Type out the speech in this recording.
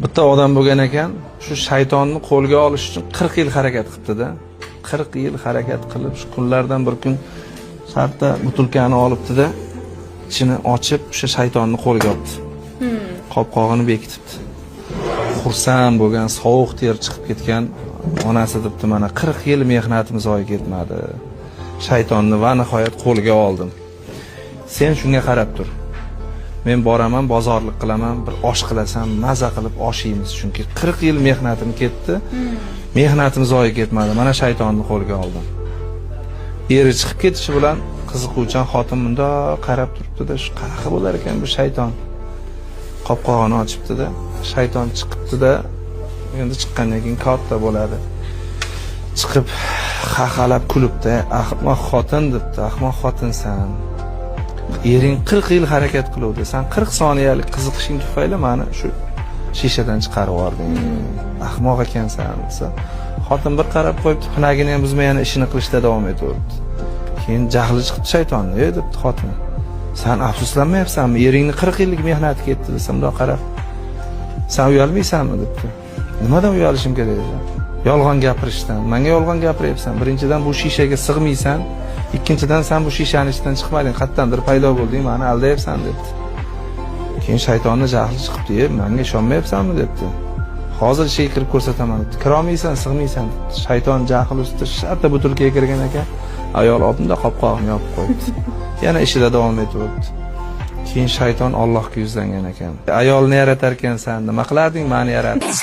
Bitta odam bo'lgan ekan, shu shaytonni qo'lga olish uchun 40 yil harakat qilibdi-da. 40 yil harakat qilib, shu kunlardan bir kun shartta butulkani olibdi-da, ichini ochib, o'sha shaytonni qo'lga olibdi. Qopqog'ini bekitibdi. Xursand bo'lgan, sovuq ter chiqib ketgan onasi debdi, mana 40 yil mehnatim zoyi ketmadi. Shaytonni va nihoyat qo'lga oldim. Sen shunga qarab tur. Men boraman, bozorlik qilaman, bir osh qilasam, maza qilib osh yeymiz, chunki 40 yil mehnatim ketdi. Mehnatim zoyi ketmadi. Mana shaytonni qo'lga oldim. Eri chiqib ketishi bilan qiziquvchan xotin bunda qarab turibdi-da, shu qanaqa bo'lar ekan bu shayton. Qopqog'ini ochibdi-da, shayton chiqibdi-da, endi chiqqandan keyin katta bo'ladi. Chiqib xaxalab kulibdi, "Ahmoq xotin" debdi, "Ahmoq xotinsan. Ering 40 yil harakat qiluvdi. Sen 40 soniyalik qiziqishing tufayli meni shu shishadan chiqarib yubording. Ahmoq ekansan" desa, xotin bir qarab qo'yibdi, pinagini ham buzmay yana ishini qilishda davom etaverdi. Keyin jahli chiqdi shaytonni, debdi xotin. "Sen afsuslanmayapsanmi? Eringni 40 yillik mehnati ketdi" desam, "Bundoq qarab. Sen uyalmaysanmi?" debdi. "Nimadan uyalishim kerak edi? Yolg'on gapirishdan. Menga yolg'on gapiryapsan. Birinchidan bu shishaga sig'maysan. Ikkinchidan sen bu shishaning ichidan chiqmading, qayerdandir paydo bo'lding, meni aldayapsan" debdi. Keyin shaytonni jahli chiqibdi, "Menga ishonmayapsanmi?" debdi. "Hozir ishga kirib ko'rsataman" debdi. "Kirolmaysan, sig'maysan" debdi. Shayton jahl ustida shartta butulkaga kirgan ekan, ayol oldimda qopqog'ini yopib qo'yibdi. Yana ishida davom etaverdi. Keyin shayton Allohga yuzlangan ekan. "Ayolni yaratar ekansan, nima qilarding meni yaratib?"